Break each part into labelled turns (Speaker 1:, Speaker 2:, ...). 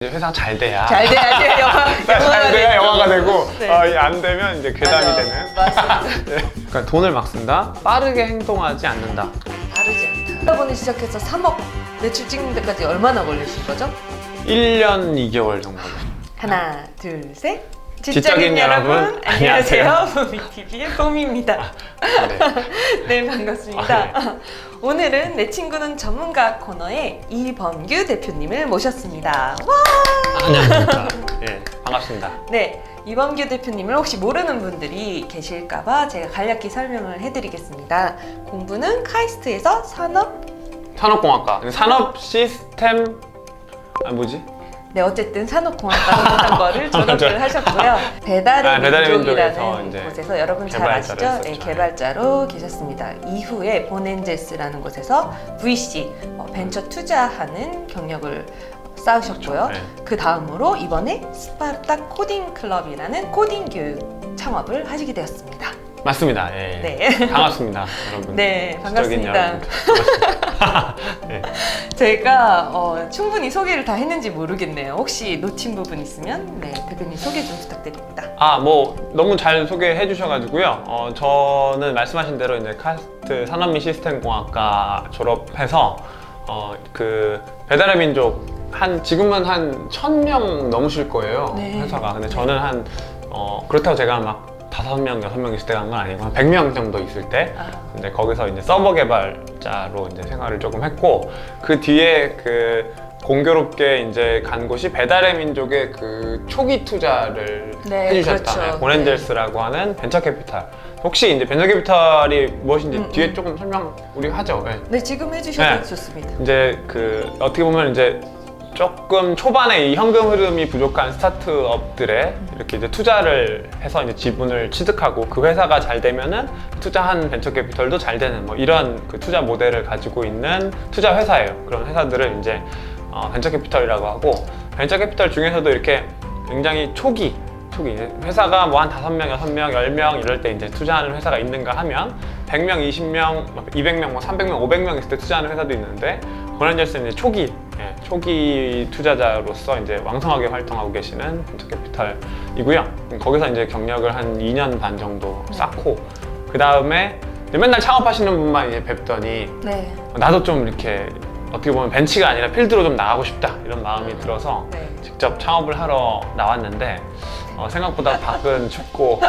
Speaker 1: 이제 회사가 잘 돼야
Speaker 2: 잘 돼야지
Speaker 1: 잘 돼야 영화가 되고
Speaker 2: 네.
Speaker 1: 안 되면 이제 괴담이
Speaker 2: 맞아.
Speaker 1: 되는.
Speaker 2: 맞습니다.
Speaker 1: 네. 그러니까 돈을 막 쓴다. 빠르게 행동하지 않는다.
Speaker 2: 다르지 않다. 여러분이 시작해서 3억 매출 찍는 데까지 얼마나 걸리신 거죠?
Speaker 1: 1년 2개월 정도.
Speaker 2: 하나, 둘, 셋.
Speaker 1: 지적인 여러분,
Speaker 2: 안녕하세요. 봄이TV의 봄입니다.
Speaker 1: 네.
Speaker 2: 네, 반갑습니다. 오늘은 내 친구는 전문가 코너에 이범규 대표님을 모셨습니다. 와!
Speaker 1: 안녕하십니까. 예, 반갑습니다.
Speaker 2: 네, 이범규 대표님을 혹시 모르는 분들이 계실까봐 제가 간략히 설명을 해드리겠습니다. 공부는 카이스트에서
Speaker 1: 산업공학과, 산업 시스템 뭐지?
Speaker 2: 네, 어쨌든 산업공학과 거를 졸업을 하셨고요. 배달의
Speaker 1: 배달의
Speaker 2: 민족이라는
Speaker 1: 민족에서 이제
Speaker 2: 곳에서 여러분 잘
Speaker 1: 개발자를
Speaker 2: 아시죠? 네,
Speaker 1: 했었죠.
Speaker 2: 개발자로 계셨습니다. 이후에 본엔젤스라는 곳에서 VC, 벤처 투자하는 경력을 쌓으셨고요.
Speaker 1: 그렇죠. 네.
Speaker 2: 그 다음으로 이번에 스파르타 코딩 클럽이라는 코딩 교육 창업을 하시게 되었습니다.
Speaker 1: 맞습니다. 예.
Speaker 2: 네.
Speaker 1: 반갑습니다, 여러분.
Speaker 2: 네,
Speaker 1: 지적인
Speaker 2: 반갑습니다.
Speaker 1: 여러분들. 반갑습니다. 네.
Speaker 2: 제가 충분히 소개를 다 했는지 모르겠네요. 혹시 놓친 부분 있으면 네, 대표님 소개 좀 부탁드립니다.
Speaker 1: 뭐 너무 잘 소개해 주셔가지고요. 저는 말씀하신 대로 이제 카스트 산업 및 시스템 공학과 졸업해서 그 배달의 민족 지금은 한 1000명 넘으실 거예요.
Speaker 2: 네.
Speaker 1: 회사가. 근데 저는 그렇다고 제가 막 5명, 6명 있을 때 간 건 아니고 한 100명 정도 있을 때. 근데 거기서 이제 서버 개발자로 이제 생활을 조금 했고, 그 뒤에 그 공교롭게 이제 간 곳이 배달의 민족의 그 초기 투자를
Speaker 2: 네,
Speaker 1: 해주셨다.
Speaker 2: 그렇죠.
Speaker 1: 본엔젤스라고 하는 벤처 캐피탈. 혹시 이제 벤처 캐피탈이 무엇인지 뒤에 조금 설명 우리 하죠. 네.
Speaker 2: 네, 지금 해주셔도
Speaker 1: 네.
Speaker 2: 좋습니다.
Speaker 1: 이제 그 어떻게 보면 이제 조금 초반에 이 현금 흐름이 부족한 스타트업들에 이렇게 이제 투자를 해서 이제 지분을 취득하고 그 회사가 잘 되면은 투자한 벤처 캐피털도 잘 되는 뭐 이런 그 투자 모델을 가지고 있는 투자 회사예요. 그런 회사들을 이제 벤처 캐피털이라고 하고, 벤처 캐피털 중에서도 이렇게 굉장히 초기 이제 회사가 뭐 한 5명, 6명, 10명 이럴 때 이제 투자하는 회사가 있는가 하면 100명, 20명, 200명, 뭐 300명, 500명 있을 때 투자하는 회사도 있는데, 본엔젤스는 이제 초기 투자자로서 이제 왕성하게 활동하고 계시는 벤처 캐피탈이고요. 거기서 이제 경력을 한 2년 반 정도 쌓고, 그 다음에 맨날 창업하시는 분만 이제 뵙더니
Speaker 2: 네.
Speaker 1: 나도 좀 이렇게 어떻게 보면 벤치가 아니라 필드로 좀 나가고 싶다 이런 마음이 들어서
Speaker 2: 네.
Speaker 1: 직접 창업을 하러 나왔는데, 생각보다 밖은 춥고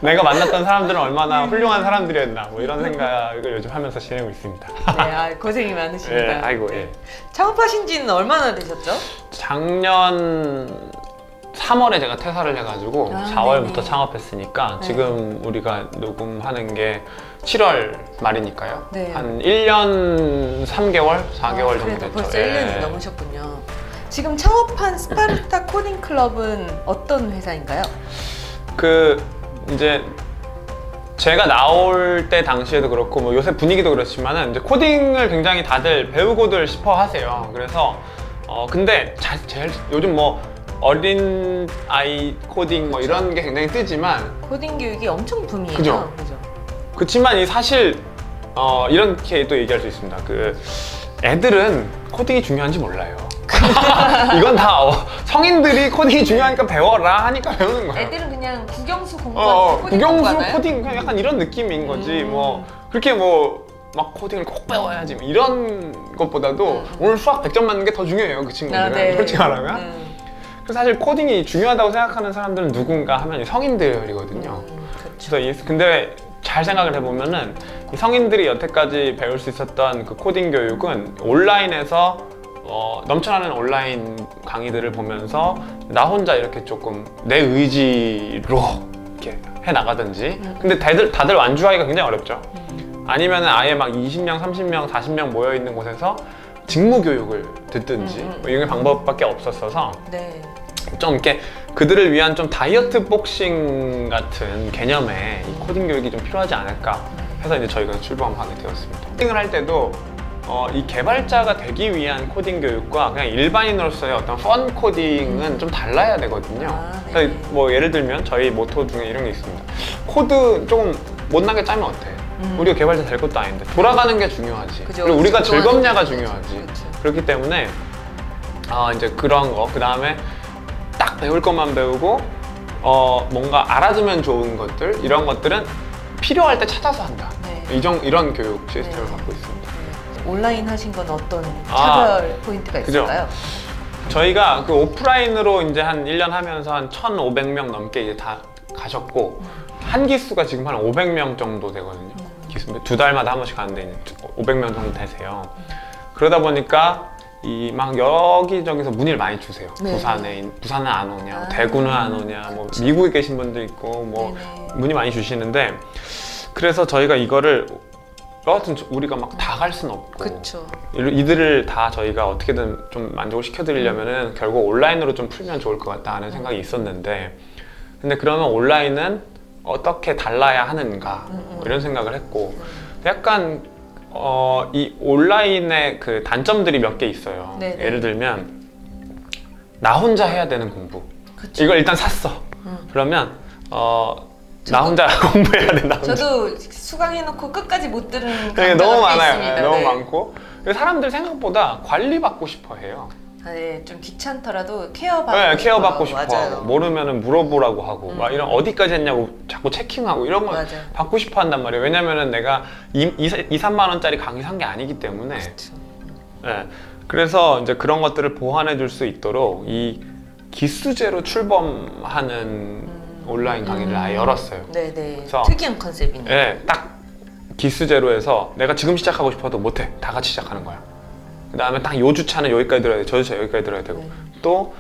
Speaker 1: 내가 만났던 사람들은 얼마나 훌륭한 사람들이었나 뭐 이런 생각을 요즘 하면서 지내고 있습니다.
Speaker 2: 네, 고생이 많으십니다.
Speaker 1: 예, 아이고, 예.
Speaker 2: 창업하신 지는 얼마나 되셨죠?
Speaker 1: 작년 3월에 제가 퇴사를 해가지고 4월부터
Speaker 2: 네네.
Speaker 1: 창업했으니까
Speaker 2: 네.
Speaker 1: 지금 우리가 녹음하는 게 7월 말이니까요.
Speaker 2: 네.
Speaker 1: 한 1년 3개월, 4개월 정도
Speaker 2: 그래도
Speaker 1: 됐죠.
Speaker 2: 벌써
Speaker 1: 예.
Speaker 2: 1년이 넘으셨군요. 지금 창업한 스파르타 코딩 클럽은 어떤 회사인가요?
Speaker 1: 그 이제 제가 나올 때 당시에도 그렇고 뭐 요새 분위기도 그렇지만은 이제 코딩을 굉장히 다들 배우고들 싶어 하세요. 그래서 근데 제일 요즘 뭐 어린 아이 코딩 뭐 이런 게 굉장히 뜨지만,
Speaker 2: 코딩 교육이 엄청 붐이에요.
Speaker 1: 그죠? 그렇지만 이 사실 이렇게 또 얘기할 수 있습니다. 그 애들은 코딩이 중요한지 몰라요. 이건 다 성인들이 코딩이 중요하니까 배워라 하니까 배우는 거예요.
Speaker 2: 애들은 그냥 국영수 공부하는 코딩
Speaker 1: 국영수
Speaker 2: 공부하나요?
Speaker 1: 코딩 그냥 약간 이런 느낌인 거지. 뭐 그렇게 뭐 막 코딩을 꼭 배워야지 뭐 이런 것보다도 오늘 수학 100점 맞는 게 더 중요해요, 그 친구들은.
Speaker 2: 네.
Speaker 1: 솔직히 말하면. 그래서 사실 코딩이 중요하다고 생각하는 사람들은 누군가 하면 성인들이거든요.
Speaker 2: 그렇죠.
Speaker 1: 그래서 근데 잘 생각을 해보면은 이 성인들이 여태까지 배울 수 있었던 그 코딩 교육은 온라인에서 넘쳐나는 온라인 강의들을 보면서 나 혼자 이렇게 조금 내 의지로 이렇게 해 나가든지. 근데 다들 완주하기가 굉장히 어렵죠. 아니면은 아예 막 20명, 30명, 40명 모여 있는 곳에서 직무 교육을 듣든지 뭐 이런 방법밖에 없었어서
Speaker 2: 네.
Speaker 1: 좀 이렇게 그들을 위한 좀 다이어트 복싱 같은 개념의 이 코딩 교육이 좀 필요하지 않을까 해서 이제 저희가 출범하게 되었습니다. 코딩을 할 때도 이 개발자가 되기 위한 코딩 교육과 그냥 일반인으로서의 어떤 펀 코딩은 좀 달라야 되거든요.
Speaker 2: 네.
Speaker 1: 그래서 뭐 예를 들면 저희 모토 중에 이런 게 있습니다. 코드 조금 못나게 짜면 어때? 우리가 개발자 될 것도 아닌데 돌아가는 게 중요하지.
Speaker 2: 그죠.
Speaker 1: 그리고 우리가
Speaker 2: 즐거워하는
Speaker 1: 즐겁냐가
Speaker 2: 게
Speaker 1: 중요하지.
Speaker 2: 그쵸.
Speaker 1: 그렇기 때문에 이제 그런 거. 그 다음에 딱 배울 것만 배우고 뭔가 알아두면 좋은 것들 이런 것들은 필요할 때 찾아서 한다.
Speaker 2: 네.
Speaker 1: 이런 교육 시스템을
Speaker 2: 네.
Speaker 1: 갖고 있습니다.
Speaker 2: 온라인 하신 건 어떤 차별 포인트가
Speaker 1: 그죠.
Speaker 2: 있을까요?
Speaker 1: 저희가 그 오프라인으로 이제 한 1년 하면서 한 1,500명 넘게 이제 다 가셨고 한 기수가 지금 한 500명 정도 되거든요. 기수인데 2달마다 한 번씩 가는데 이제 500명 정도 되세요. 그러다 보니까 이 막 여기저기서 문의를 많이 주세요.
Speaker 2: 네.
Speaker 1: 부산은 안 오냐,
Speaker 2: 아.
Speaker 1: 대구는 안 오냐, 뭐 미국에 계신 분도 있고 뭐
Speaker 2: 네네.
Speaker 1: 문의 많이 주시는데 그래서 저희가 이거를 여하튼 우리가 막 다 갈 수는 없고
Speaker 2: 그쵸.
Speaker 1: 이들을 다 저희가 어떻게든 좀 만족을 시켜드리려면은 결국 온라인으로 좀 풀면 좋을 것 같다 하는 생각이 있었는데 근데 그러면 온라인은 어떻게 달라야 하는가 뭐 이런 생각을 했고 약간 이 온라인의 그 단점들이 몇 개 있어요.
Speaker 2: 네네.
Speaker 1: 예를 들면 나 혼자 해야 되는 공부
Speaker 2: 그쵸.
Speaker 1: 이걸 일단 샀어. 그러면 나 혼자 공부해야 된다.
Speaker 2: 저도 수강해놓고 끝까지 못 들은
Speaker 1: 네,
Speaker 2: 강좌가
Speaker 1: 너무
Speaker 2: 꽤
Speaker 1: 많아요.
Speaker 2: 있습니다.
Speaker 1: 네, 너무
Speaker 2: 네.
Speaker 1: 많고 사람들 생각보다 관리받고 싶어 해요.
Speaker 2: 아, 네, 좀 귀찮더라도 케어받고
Speaker 1: 네, 케어받고
Speaker 2: 싶어요.
Speaker 1: 싶어
Speaker 2: 맞아요.
Speaker 1: 하고 모르면은 물어보라고 하고 막 이런 어디까지 했냐고 자꾸 체킹하고 이런 거
Speaker 2: 맞아요.
Speaker 1: 받고 싶어 한단 말이에요. 왜냐면은 내가 3만 원짜리 강의 산 게 아니기 때문에.
Speaker 2: 그쵸.
Speaker 1: 네. 그래서 이제 그런 것들을 보완해 줄 수 있도록 이 기수제로 출범하는 온라인 강의를 아예 열었어요.
Speaker 2: 네네.
Speaker 1: 그래서-
Speaker 2: 특이한 컨셉이네요.
Speaker 1: 네, 딱 기수제로 해서 내가 지금 시작하고 싶어도 못해. 다 같이 시작하는 거야. 그 다음에 딱 요 주차는 여기까지 들어야 돼. 저 주차 여기까지 들어야 되고.
Speaker 2: 네.
Speaker 1: 또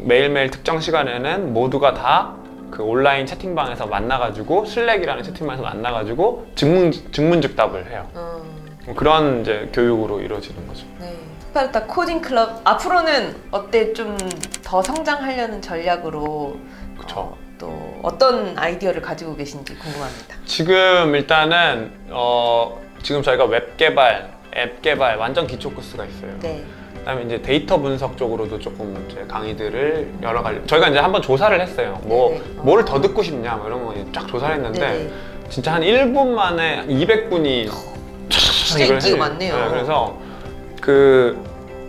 Speaker 1: 매일매일 특정 시간에는 모두가 다 그 온라인 채팅방에서 만나가지고 슬랙이라는 채팅방에서 만나가지고 증문즉답을 해요. 그런 이제 교육으로 이루어지는 거죠.
Speaker 2: 네. 스파르타 코딩 클럽 앞으로는 어때 좀 더 성장하려는 전략으로
Speaker 1: 그쵸.
Speaker 2: 또 어떤 아이디어를 가지고 계신지 궁금합니다.
Speaker 1: 지금 일단은 지금 저희가 웹 개발, 앱 개발 완전 기초 코스가 있어요.
Speaker 2: 네.
Speaker 1: 그다음에 이제 데이터 분석 쪽으로도 조금 이제 강의들을 여러 가지 저희가 이제 한번 조사를 했어요.
Speaker 2: 네네.
Speaker 1: 뭐를 더 듣고 싶냐 뭐 이런 거 쫙 조사를 했는데
Speaker 2: 네네.
Speaker 1: 진짜 한 1분 만에 200분이
Speaker 2: 진짜 인기가 많네요.
Speaker 1: 그래서 그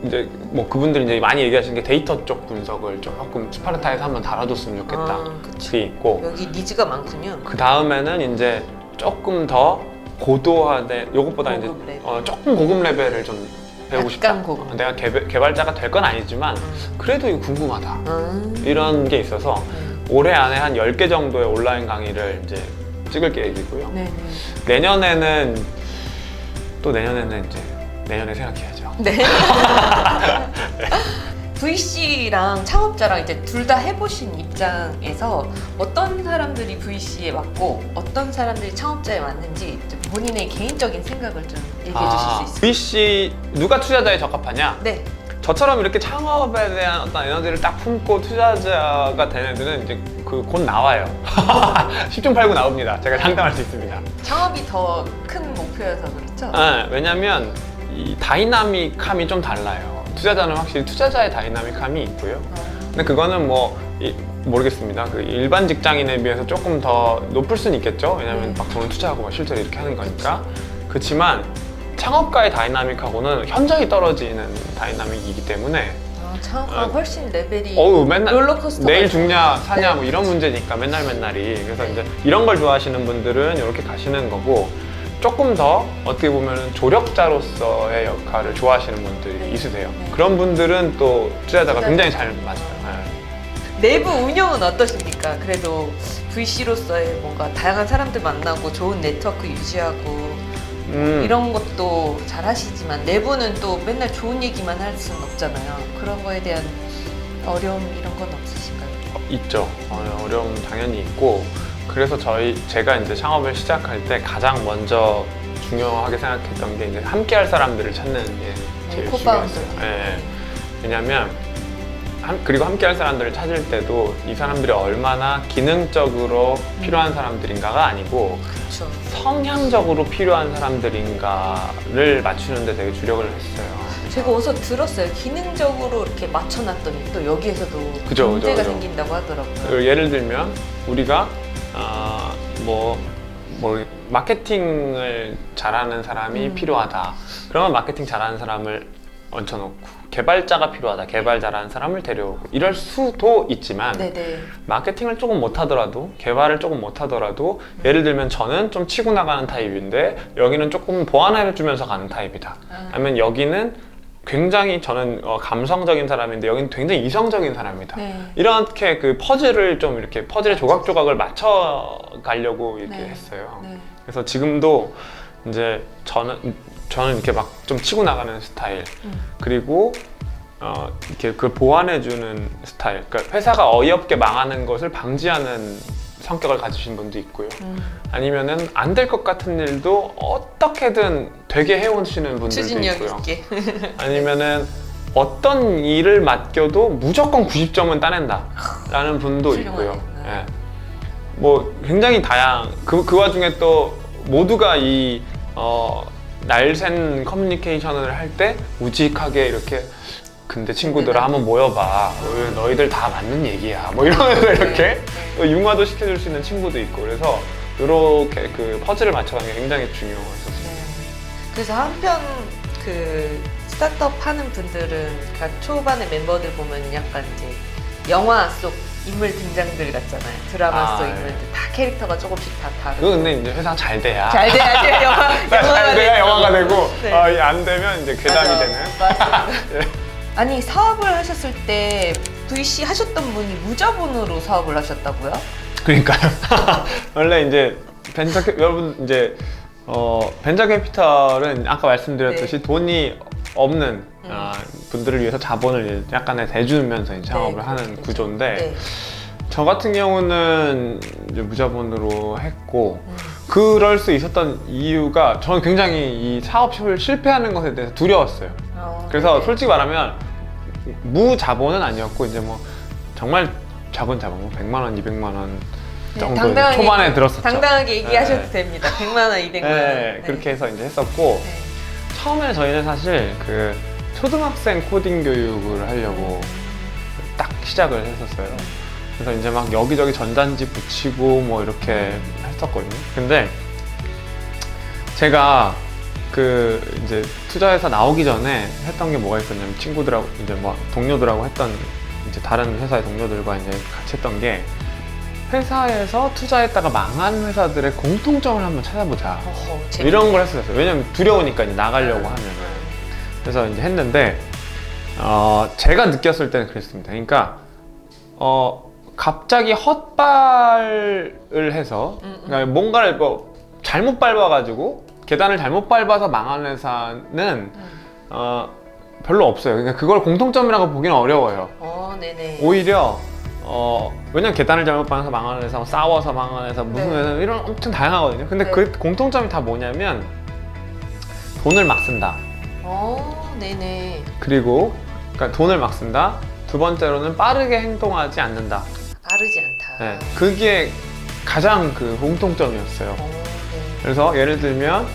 Speaker 1: 이제 뭐 그분들이 이제 많이 얘기하시는 게 데이터 쪽 분석을 조금 스파르타에서 한번 다뤄줬으면 좋겠다.
Speaker 2: 아, 그치.
Speaker 1: 그게 있고
Speaker 2: 여기 니즈가 많군요.
Speaker 1: 그 다음에는 이제 조금 더 고도화된 요것보다 이제
Speaker 2: 고급 레벨.
Speaker 1: 조금 고급 레벨을 좀 배우고 싶다.
Speaker 2: 약간 고급.
Speaker 1: 내가 개발자가 될 건 아니지만 그래도 이거 궁금하다. 이런 게 있어서 올해 안에 한 10개 정도의 온라인 강의를 이제 찍을 계획이고요.
Speaker 2: 네네.
Speaker 1: 내년에는 이제 내년에 생각해야죠.
Speaker 2: 네. VC랑 창업자랑 이제 둘 다 해보신 입장에서 어떤 사람들이 VC에 맞고 어떤 사람들이 창업자에 맞는지 좀 본인의 개인적인 생각을 좀 얘기해 주실 수 있어요?
Speaker 1: VC 누가 투자자에 적합하냐?
Speaker 2: 네.
Speaker 1: 저처럼 이렇게 창업에 대한 어떤 에너지를 딱 품고 투자자가 된 애들은 이제 곧 나와요. 10중 8구 나옵니다. 제가 장담할 수 있습니다.
Speaker 2: 창업이 더 큰 목표여서 그렇죠?
Speaker 1: 네, 왜냐면 이 다이나믹함이 좀 달라요. 투자자는 확실히 투자자의 다이나믹함이 있고요. 근데 그거는 모르겠습니다. 그 일반 직장인에 비해서 조금 더 높을 수는 있겠죠. 왜냐면 막 돈을 투자하고 막 실제로 이렇게 하는 거니까. 그렇지만 창업가의 다이나믹하고는 현저히 떨어지는 다이나믹이기 때문에
Speaker 2: 창업은 훨씬 레벨이
Speaker 1: 맨날
Speaker 2: 롤러코스터
Speaker 1: 내일
Speaker 2: 같은
Speaker 1: 죽냐 사냐
Speaker 2: 네.
Speaker 1: 뭐 이런 문제니까 맨날이. 그래서 이제 이런 걸 좋아하시는 분들은 이렇게 가시는 거고 조금 더 어떻게 보면 조력자로서의 역할을 좋아하시는 분들이
Speaker 2: 네.
Speaker 1: 있으세요.
Speaker 2: 네.
Speaker 1: 그런 분들은 또 투자자가
Speaker 2: 투자자.
Speaker 1: 굉장히 잘 맞아요.
Speaker 2: 내부 운영은 어떠십니까? 그래도 VC로서의 뭔가 다양한 사람들 만나고 좋은 네트워크 유지하고 이런 것도 잘 하시지만 내부는 또 맨날 좋은 얘기만 할 수는 없잖아요. 그런 거에 대한 어려움 이런 건 없으신가요?
Speaker 1: 있죠. 어려움 당연히 있고 그래서 제가 이제 창업을 시작할 때 가장 먼저 중요하게 생각했던 게 이제 함께할 사람들을 찾는 게 제일
Speaker 2: 코파운더.
Speaker 1: 중요했어요. 예. 왜냐하면 그리고 함께할 사람들을 찾을 때도 이 사람들이 얼마나 기능적으로 필요한 사람들인가가 아니고
Speaker 2: 그렇죠.
Speaker 1: 성향적으로 필요한 사람들인가를 맞추는 데 되게 주력을 했어요.
Speaker 2: 제가 어디서 들었어요. 기능적으로 이렇게 맞춰놨더니 또 여기에서도
Speaker 1: 그죠,
Speaker 2: 문제가
Speaker 1: 그죠.
Speaker 2: 생긴다고 하더라고요.
Speaker 1: 그리고 예를 들면 우리가 마케팅을 잘하는 사람이 필요하다. 그러면 마케팅 잘하는 사람을 얹혀놓고 개발자가 필요하다, 개발자라는 사람을 데려오고 이럴 수도 있지만
Speaker 2: 네네.
Speaker 1: 마케팅을 조금 못하더라도 개발을 조금 못하더라도 예를 들면 저는 좀 치고 나가는 타입인데 여기는 조금 보완해주면서 가는 타입이다. 아니면 여기는 굉장히 저는 감성적인 사람인데 여기는 굉장히 이성적인 사람이다.
Speaker 2: 네.
Speaker 1: 이렇게 그 퍼즐을 좀 이렇게 퍼즐의 조각조각을 맞춰 가려고 이렇게
Speaker 2: 네.
Speaker 1: 했어요.
Speaker 2: 네.
Speaker 1: 그래서 지금도 이제 저는 이렇게 막 좀 치고 나가는 스타일 그리고 이렇게 그걸 보완해주는 스타일. 그러니까 회사가 어이없게 망하는 것을 방지하는 성격을 가지신 분도 있고요. 아니면은 안 될 것 같은 일도 어떻게든 되게 해오시는 분들도
Speaker 2: 추진력
Speaker 1: 있고요.
Speaker 2: 있게.
Speaker 1: 아니면은 어떤 일을 맡겨도 무조건 90점은 따낸다라는 분도 있고요.
Speaker 2: 훌륭하네.
Speaker 1: 예. 뭐 굉장히 그 와중에 또 모두가 이 날쌘 커뮤니케이션을 할 때 우직하게 이렇게 근데 친구들아 한번 모여봐. 너희들 다 맞는 얘기야. 뭐 이러면서 이렇게 또 융화도 시켜줄 수 있는 친구도 있고 그래서 이렇게 그 퍼즐을 맞춰가는 게 굉장히 중요했었어요.
Speaker 2: 네. 그래서 한편 그 스타트업 하는 분들은 그러니까 초반에 멤버들 보면 약간 이제 영화 속 인물 등장들 같잖아요. 드라마 속
Speaker 1: 네.
Speaker 2: 인물들 다 캐릭터가 조금씩 다 다르고.
Speaker 1: 그거 근데 이제 회사가 잘 돼야
Speaker 2: 잘 돼야지
Speaker 1: 잘 돼야 영화가 되고
Speaker 2: 네.
Speaker 1: 안 되면 이제 괴담이
Speaker 2: 맞아.
Speaker 1: 되는.
Speaker 2: 맞아.
Speaker 1: 예.
Speaker 2: 아니 사업을 하셨을 때 VC 하셨던 분이 무자본으로 사업을 하셨다고요?
Speaker 1: 그러니까요. 원래 이제 여러분 이제 벤처 캐피털은 아까 말씀드렸듯이 돈이 없는 분들을 위해서 자본을 약간의 대주면서 이제 창업을 하는 구조인데
Speaker 2: 네.
Speaker 1: 저 같은 경우는 이제 무자본으로 했고 그럴 수 있었던 이유가 저는 굉장히 이 사업을 실패하는 것에 대해서 두려웠어요. 그래서
Speaker 2: 네네.
Speaker 1: 솔직히 말하면 무자본은 아니었고 이제 뭐 정말 작은 자본 뭐 100만 원, 200만 원 정도 초반에 들었었죠.
Speaker 2: 당당하게 얘기하셔도
Speaker 1: 네.
Speaker 2: 됩니다. 100만 원, 200만 원.
Speaker 1: 네, 그렇게 해서 이제 했었고
Speaker 2: 네.
Speaker 1: 처음에 저희는 사실 그 초등학생 코딩 교육을 하려고 딱 시작을 했었어요. 그래서 이제 막 여기저기 전단지 붙이고 뭐 이렇게 했었거든요. 근데 제가 그 이제 투자회사 나오기 전에 했던 게 뭐가 있었냐면 친구들하고 이제 뭐 동료들하고 했던 이제 다른 회사의 동료들과 이제 같이 했던 게 회사에서 투자했다가 망한 회사들의 공통점을 한번 찾아보자. 이런 걸 했었어요. 왜냐면 두려우니까 이제 나가려고 하면은. 그래서 이제 했는데 제가 느꼈을 때는 그랬습니다. 그러니까 갑자기 헛발을 해서 그러니까 뭔가를 뭐 잘못 밟아가지고 계단을 잘못 밟아서 망한 회사는 별로 없어요. 그러니까 그걸 공통점이라고 보기는 어려워요.
Speaker 2: 네네.
Speaker 1: 오히려 왜냐면 계단을 잘못 밟아서 망하는 회사, 싸워서 망하는 회사, 무슨
Speaker 2: 네.
Speaker 1: 회사 이런 엄청 다양하거든요. 근데
Speaker 2: 네.
Speaker 1: 그 공통점이 다 뭐냐면 돈을 막 쓴다.
Speaker 2: 네네.
Speaker 1: 그리고 그러니까 돈을 막 쓴다. 두 번째로는 빠르게 행동하지 않는다.
Speaker 2: 빠르지 않다.
Speaker 1: 네, 그게 가장 그 공통점이었어요.
Speaker 2: 네.
Speaker 1: 그래서 예를 들면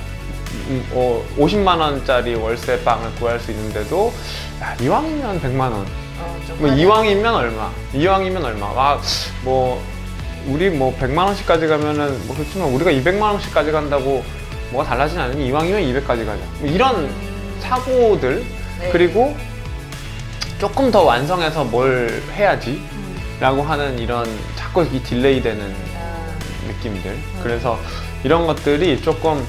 Speaker 1: 50만 원짜리 월세방을 구할 수 있는데도 야, 이왕이면 100만 원. 뭐 이왕이면 얼마? 이왕이면 얼마? 뭐 우리 뭐 100만 원씩까지 가면은 뭐 그렇지만 우리가 200만 원씩까지 간다고 뭐가 달라지지 않으니 이왕이면 200까지 가자. 뭐 이런 사고들
Speaker 2: 네.
Speaker 1: 그리고 조금 더 완성해서 뭘 해야지 라고 하는 이런 자꾸 이 딜레이 되는 느낌들. 그래서 이런 것들이 조금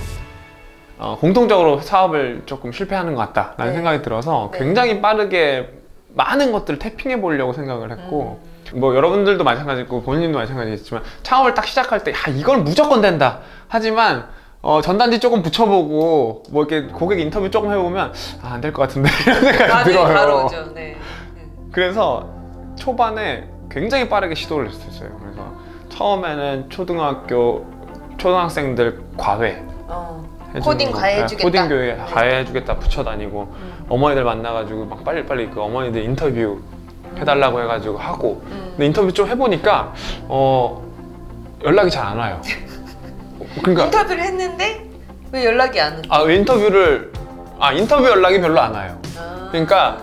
Speaker 1: 공통적으로 사업을 조금 실패하는 것 같다라는
Speaker 2: 네.
Speaker 1: 생각이 들어서
Speaker 2: 네.
Speaker 1: 굉장히 빠르게 많은 것들을 태핑해 보려고 생각을 했고 뭐 여러분들도 마찬가지고 본인도 마찬가지겠지만 창업을 딱 시작할 때 이건 무조건 된다 하지만 전단지 조금 붙여보고 뭐 이렇게 고객 인터뷰 조금 해보면 안 될 것 같은데 이런 생각이 들어요.
Speaker 2: 바로 오죠. 네.
Speaker 1: 그래서 초반에 굉장히 빠르게 시도를 했었어요. 그래서 처음에는 초등학생들 과외
Speaker 2: 코딩 과외해주겠다.
Speaker 1: 코딩 교회 과외해주겠다 붙여 다니고 어머니들 만나가지고 막 빨리빨리 그 어머니들 인터뷰 해달라고 해가지고 하고 근데 인터뷰 좀 해보니까 연락이 잘 안 와요. 그러니까
Speaker 2: 인터뷰를 했는데 왜 연락이 안 오죠?
Speaker 1: 인터뷰 연락이 별로 안 와요. 그러니까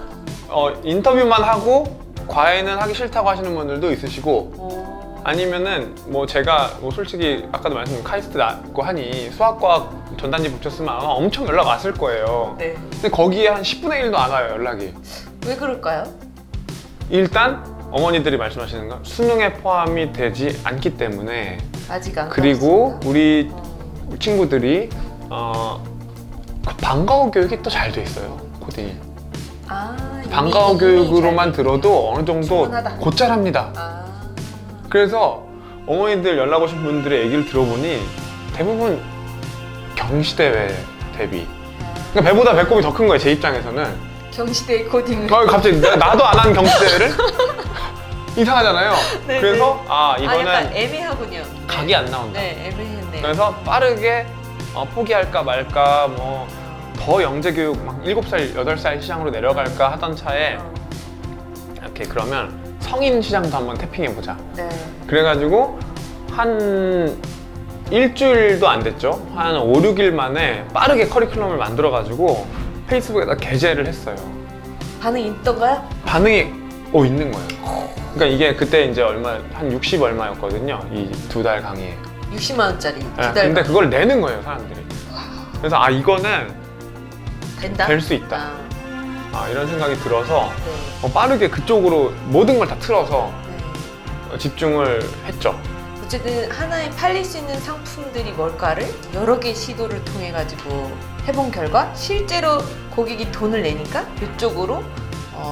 Speaker 1: 인터뷰만 하고 과외는 하기 싫다고 하시는 분들도 있으시고 아니면은 뭐 제가 뭐 솔직히 아까도 말씀드린 카이스트 나고 하니 수학과학 전단지 붙였으면 아마 엄청 연락 왔을 거예요.
Speaker 2: 네.
Speaker 1: 근데 거기에 한 10분의 1도 안 와요, 연락이.
Speaker 2: 왜 그럴까요?
Speaker 1: 일단 어머니들이 말씀하시는 건 수능에 포함이 되지 않기 때문에,
Speaker 2: 아직 안
Speaker 1: 그리고
Speaker 2: 가르친다.
Speaker 1: 우리 친구들이 그 방과후 교육이 또 잘 돼 있어요, 코딩이.
Speaker 2: 이미
Speaker 1: 방과후 교육으로만
Speaker 2: 잘
Speaker 1: 들어도 어느 정도
Speaker 2: 충분하다.
Speaker 1: 곧잘합니다. 그래서 어머니들 연락 오신 분들의 얘기를 들어보니 대부분 경시대회 대비, 그러니까 배보다 배꼽이 더 큰 거예요, 제 입장에서는.
Speaker 2: 경시대 코딩을.
Speaker 1: 갑자기 나도 안 한 경시대회를? 이상하잖아요.
Speaker 2: 네,
Speaker 1: 그래서
Speaker 2: 약간
Speaker 1: 이거는
Speaker 2: 애매하군요.
Speaker 1: 각이 안 나온다.
Speaker 2: 네, 애매했네요.
Speaker 1: 그래서 빠르게 포기할까 말까, 뭐 더 영재 교육 막 7살, 8살 시장으로 내려갈까 하던 차에 이렇게 그러면 성인 시장도 한번 태핑해보자.
Speaker 2: 네.
Speaker 1: 그래가지고 한 일주일도 안 됐죠. 한 5, 6일 만에 빠르게 커리큘럼을 만들어가지고 페이스북에다 게재를 했어요.
Speaker 2: 반응이 있던가요?
Speaker 1: 반응이 있는 거예요. 그러니까 이게 그때 이제 한 60 얼마였거든요. 이 2달 강의에.
Speaker 2: 60만 원짜리 두
Speaker 1: 네,
Speaker 2: 달.
Speaker 1: 근데 그걸 내는 거예요, 사람들이. 그래서 이거는
Speaker 2: 된다.
Speaker 1: 될 수 있다. 이런 생각이 들어서
Speaker 2: 네.
Speaker 1: 빠르게 그쪽으로 모든 걸 다 틀어서
Speaker 2: 네.
Speaker 1: 집중을 했죠.
Speaker 2: 어쨌든 하나에 팔릴 수 있는 상품들이 뭘까를 여러 개 시도를 통해 가지고 해본 결과 실제로 고객이 돈을 내니까 이쪽으로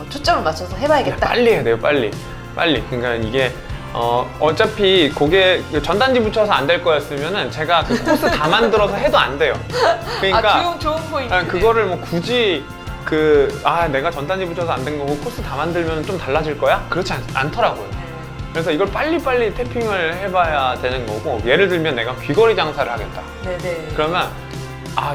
Speaker 2: 초점을 맞춰서 해봐야겠다.
Speaker 1: 빨리 해야 돼요, 빨리. 그러니까 이게 어차피 고객 전단지 붙여서 안 될 거였으면은 제가 그 코스 다 만들어서 해도 안 돼요. 그러니까
Speaker 2: 좋은 포인트.
Speaker 1: 그거를 뭐 굳이 내가 전단지 붙여서 안 된 거고 코스 다 만들면 좀 달라질 거야? 그렇지 않더라고요. 그래서 이걸 빨리빨리 태핑을 해봐야 되는 거고, 예를 들면 내가 귀걸이 장사를 하겠다.
Speaker 2: 네네.
Speaker 1: 그러면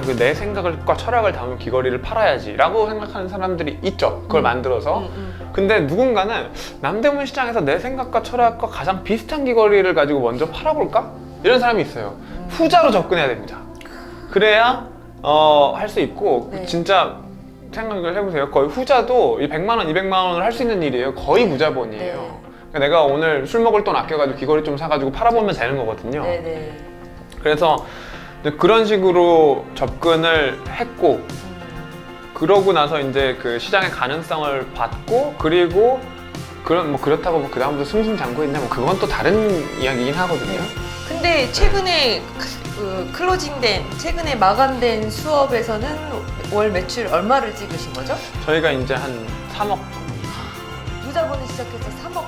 Speaker 1: 이거 내 생각과 철학을 담은 귀걸이를 팔아야지 라고 생각하는 사람들이 있죠. 그걸 만들어서. 근데 누군가는 남대문 시장에서 내 생각과 철학과 가장 비슷한 귀걸이를 가지고 먼저 팔아볼까? 이런 사람이 있어요. 후자로 접근해야 됩니다. 그래야 할 수 있고,
Speaker 2: 네.
Speaker 1: 진짜 생각을 해보세요. 거의 후자도 이 100만 원, 200만 원을 할 수 있는 일이에요. 거의 무자본이에요.
Speaker 2: 네.
Speaker 1: 그러니까 내가 오늘 술 먹을 돈 아껴가지고 귀걸이 좀 사가지고 팔아보면 되는 거거든요.
Speaker 2: 네네.
Speaker 1: 그래서 그런 식으로 접근을 했고, 그러고 나서 이제 그 시장의 가능성을 봤고, 그리고 그렇다고 뭐 그다음부터 승승장구했냐, 뭐 그건 또 다른 이야기긴 하거든요.
Speaker 2: 근데 최근에 최근에 마감된 수업에서는 월 매출 얼마를 찍으신 거죠?
Speaker 1: 저희가 이제 한 3억 정도.
Speaker 2: 무자본을 시작해서 3억